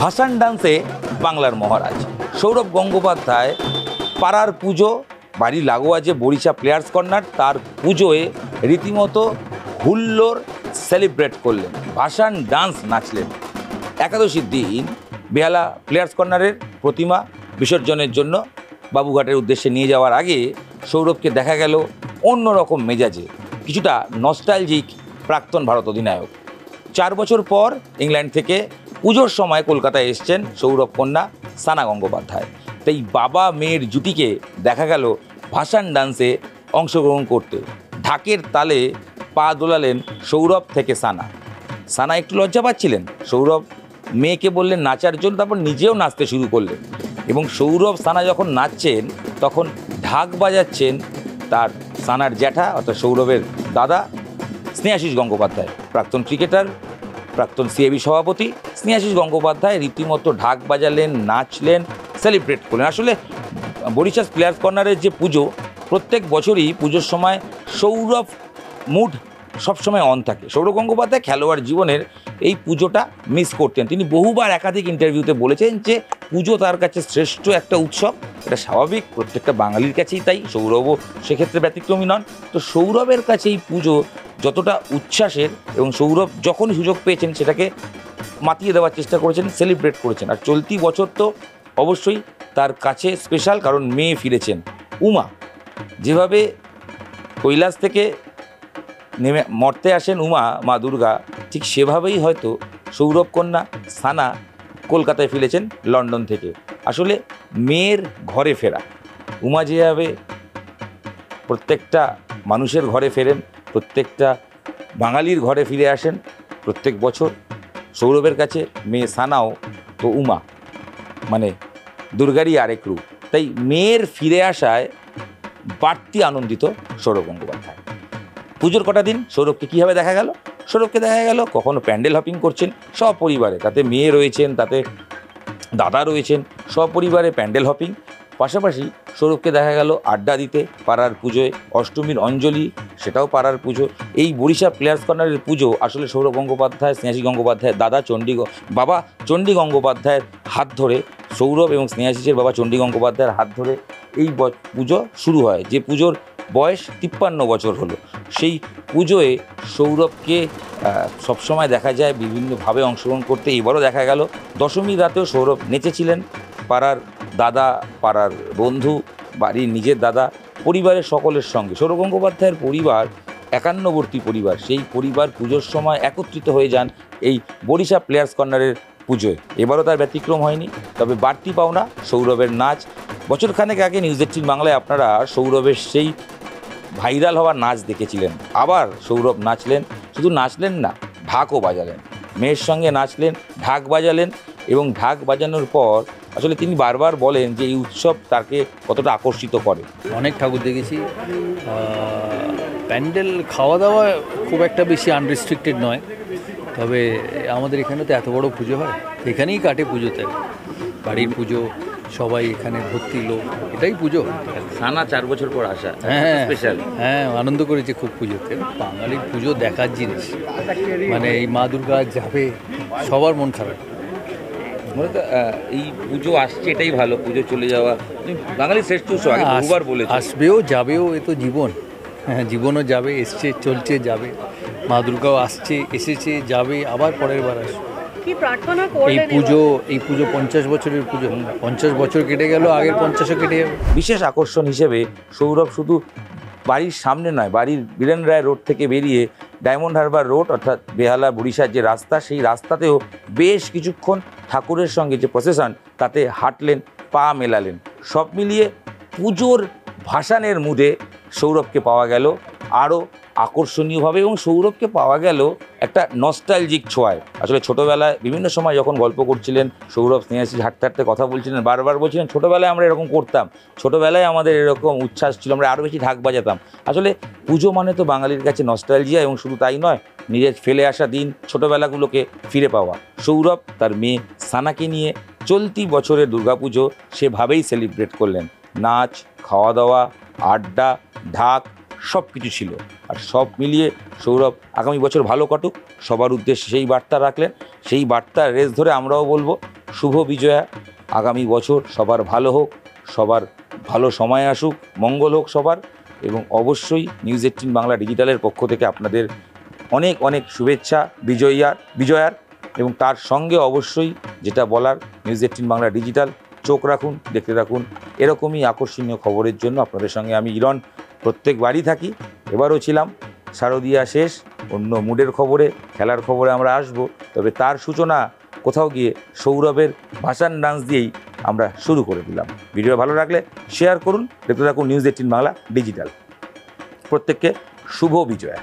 ভাসান ডান্সে বাংলার মহারাজ সৌরভ গঙ্গোপাধ্যায় পাড়ার পুজো, বাড়ির লাগোয়া যে বরিশা প্লেয়ার্স কর্নার, তার পুজোয় রীতিমতো হুল্লোড় সেলিব্রেট করলেন, ভাসান ডান্স নাচলেন। একাদশীর দিন বেহালা প্লেয়ার্স কর্নারের প্রতিমা বিসর্জনের জন্য বাবুঘাটের উদ্দেশ্যে নিয়ে যাওয়ার আগে সৌরভকে দেখা গেল অন্যরকম মেজাজে, কিছুটা নস্টালজিক প্রাক্তন ভারত অধিনায়ক। 4 বছর পর ইংল্যান্ড থেকে পুজোর সময় কলকাতায় এসছেন সৌরভ কন্যা সানা গঙ্গোপাধ্যায়। তাই বাবা মেয়ের জুটিকে দেখা গেল ভাসান ডান্সে অংশগ্রহণ করতে। ঢাকের তালে পা দোলালেন সৌরভ থেকে সানা। সানা একটু লজ্জা পাচ্ছিলেন, সৌরভ মেয়েকে বললেন নাচার জন্য, তারপর নিজেও নাচতে শুরু করলেন। এবং সৌরভ সানা যখন নাচছেন তখন ঢাক বাজাচ্ছেন তার সানার জ্যাঠা অর্থাৎ সৌরভের দাদা স্নেহাশিস গঙ্গোপাধ্যায়, প্রাক্তন ক্রিকেটার, প্রাক্তন সিএবি সভাপতি। স্নেহাশিস গঙ্গোপাধ্যায় রীতিমতো ঢাক বাজালেন, নাচলেন, সেলিব্রেট করলেন। আসলে বরিশা প্লেয়ার্স কর্নারের যে পুজো, প্রত্যেক বছরই পুজোর সময় সৌরভ মুড সবসময় অন থাকে। সৌরভ গঙ্গোপাধ্যায় খেলোয়াড় জীবনের এই পুজোটা মিস করতেন। তিনি বহুবার একাধিক ইন্টারভিউতে বলেছেন যে পুজো তার কাছে শ্রেষ্ঠ একটা উৎসব। এটা স্বাভাবিক, প্রত্যেকটা বাঙালির কাছেই তাই, সৌরভও সেক্ষেত্রে ব্যতিক্রমী নন। তো সৌরভের কাছে এই পুজো যতটা উচ্ছ্বাসের, এবং সৌরভ যখনই সুযোগ পেয়েছেন সেটাকে মাতিয়ে দেওয়ার চেষ্টা করেছেন, সেলিব্রেট করেছেন। আর চলতি বছর তো অবশ্যই তার কাছে স্পেশাল, কারণ মেয়ে ফিরেছেন উমা। যেভাবে কৈলাস থেকে নেমে মর্তে আসেন উমা, মা দুর্গা, ঠিক সেভাবেই হয়তো সৌরভ কন্যা সানা কলকাতায় ফিরেছেন লন্ডন থেকে। আসলে মেয়ের ঘরে ফেরা, উমা যেভাবে প্রত্যেকটা মানুষের ঘরে ফেরেন, প্রত্যেকটা বাঙালির ঘরে ফিরে আসেন প্রত্যেক বছর, সৌরভের কাছে মেয়ে সানাও তো উমা, মানে দুর্গারই আরেক রূপ। তাই মেয়ের ফিরে আসায় বাড়তি আনন্দিত সৌরভ গঙ্গোপাধ্যায়। পুজোর কটা দিন সৌরভকে কীভাবে দেখা গেল? সৌরভকে দেখা গেল কখনো প্যান্ডেল হপিং করছেন সপরিবারে, তাতে মেয়ে রয়েছেন, তাতে দাদা রয়েছেন, সপরিবারে প্যান্ডেল হপিং। পাশাপাশি সৌরভকে দেখা গেল আড্ডা দিতে পাড়ার পুজোয়, অষ্টমীর অঞ্জলি সেটাও পাড়ার পুজো। এই বরিশা প্লেয়ার্স কর্নারের পুজো আসলে সৌরভ গঙ্গোপাধ্যায়, স্নেহাশিস গঙ্গোপাধ্যায়ের দাদা বাবা চণ্ডী গঙ্গোপাধ্যায়ের হাত ধরে, সৌরভ এবং স্নেহাশিসের বাবা চণ্ডী গঙ্গোপাধ্যায়ের হাত ধরে এই পুজো শুরু হয়, যে পুজোর বয়স 53 বছর হলো। সেই পুজোয় সৌরভকে সবসময় দেখা যায় বিভিন্নভাবে অংশগ্রহণ করতে। এবারও দেখা গেল দশমীর রাতেও সৌরভ নেচেছিলেন পাড়ার দাদা, পাড়ার বন্ধু, বাড়ির নিজের দাদা, পরিবারের সকলের সঙ্গে। সৌরভ গঙ্গোপাধ্যায়ের পরিবার একান্নবর্তী পরিবার, সেই পরিবার পুজোর সময় একত্রিত হয়ে যান এই বরিশা প্লেয়ার্স কর্নারের পুজোয়। এবারও তার ব্যতিক্রম হয়নি। তবে বাড়তি পাওনা সৌরভের নাচ। বছরখানেক আগে নিউজ 18 বাংলায় আপনারা সৌরভের সেই ভাইরাল হওয়ার নাচ দেখেছিলেন। আবার সৌরভ নাচলেন, শুধু নাচলেন না, ঢাকও বাজালেন, মেয়ের সঙ্গে নাচলেন, ঢাক বাজালেন। এবং ঢাক বাজানোর পর আসলে তিনি বারবার বলেন যে এই উৎসব তাকে কতটা আকর্ষিত করে। অনেক ঠাকুর দেখেছি, প্যান্ডেল খাওয়া দাওয়া খুব একটা বেশি আনরেস্ট্রিক্টেড নয়, তবে আমাদের এখানে তো এত বড় পুজো হয়, এখানেই কাটে পুজোতে, বাড়ির পুজো, সবাই এখানে ভর্তি লোক, এটাই পুজো। সানা 4 বছর পর আসা, স্পেশাল। হ্যাঁ, আনন্দ করেছে খুব পুজোতে। বাঙালির পুজো দেখার জিনিস, মানে এই মা দুর্গা যাবে, সবার মন খারাপ। মূলত এই পুজো আসছে এটাই ভালো, পুজো চলে যাওয়া বাঙালির শ্রেষ্ঠ উৎসব, আগে বহুবার বলেছি। আসবেও যাবেও, এ তো জীবন। হ্যাঁ, জীবনও যাবে, এসছে, চলছে, যাবে। মা দুর্গাও আসছে, এসেছে, যাবে, আবার পরের বার আসবে। কি প্রার্থনা করলেন? এই পুজো 50 বছরের পুজো, 50 বছর কেটে গেল, আগের 50ও কেটে যাবে। বিশেষ আকর্ষণ হিসেবে সৌরভ শুধু বাড়ির সামনে নয়, বাড়ির বীরেন রায় রোড থেকে বেরিয়ে ডায়মন্ড হারবার রোড অর্থাৎ বেহালা বরিশার যে রাস্তা, সেই রাস্তাতেও বেশ কিছুক্ষণ ঠাকুরের সঙ্গে যে প্রসেশন তাতে হাঁটলেন, পা মেলালেন। সব মিলিয়ে পুজোর ভাসানের মুডে সৌরভকে পাওয়া গেল আরও আকর্ষণীয়ভাবে, এবং সৌরভকে পাওয়া গেল একটা নস্টালজিক ছোঁয়ায়। আসলে ছোটোবেলায় বিভিন্ন সময় যখন গল্প করছিলেন সৌরভ, স্নেহাশিস হাঁটতে হাঁটতে কথা বলছিলেন, বারবার বলছিলেন ছোটোবেলায় আমরা এরকম করতাম, ছোটোবেলায় আমাদের এরকম উচ্ছ্বাস ছিল, আমরা আরও বেশি ঢাক বাজাতাম। আসলে পুজো মানে তো বাঙালির কাছে নস্টালজিয়া, এবং শুধু তাই নয়, নিজের ফেলে আসা দিন, ছোটোবেলাগুলোকে ফিরে পাওয়া। সৌরভ তার মেয়ে সানাকে নিয়ে চলতি বছরের দুর্গাপুজো সেভাবেই সেলিব্রেট করলেন। নাচ, খাওয়া দাওয়া, আড্ডা, ঢাক সব কিছু ছিল। আর সব মিলিয়ে সৌরভ আগামী বছর ভালো কাটুক, সবার উদ্দেশ্যে সেই বার্তা রাখলেন। সেই বার্তার রেস ধরে আমরাও বলবো শুভ বিজয়া। আগামী বছর সবার ভালো হোক, সবার ভালো সময় আসুক, মঙ্গল হোক সবার, এবং অবশ্যই নিউজ 18 বাংলা ডিজিটালের পক্ষ থেকে আপনাদের অনেক অনেক শুভেচ্ছা বিজয়ার। এবং তার সঙ্গে অবশ্যই যেটা বলার, নিউজ 18 বাংলা ডিজিটাল চোখ রাখুন, দেখতে থাকুন এরকমই আকর্ষণীয় খবরের জন্য। আপনাদের সঙ্গে আমি ইরন প্রত্যেকবারই থাকি, এবারও ছিলাম। শারদীয়া শেষ, অন্য মুডের খবরে, খেলার খবরে আমরা আসব, তবে তার সূচনা কোথাও গিয়ে সৌরভের ভাসান ডান্স দিয়েই আমরা শুরু করে দিলাম। ভিডিও ভালো লাগলে শেয়ার করুন, দেখতে থাকুন নিউজ 18 বাংলা ডিজিটাল। প্রত্যেককে শুভ বিজয়া।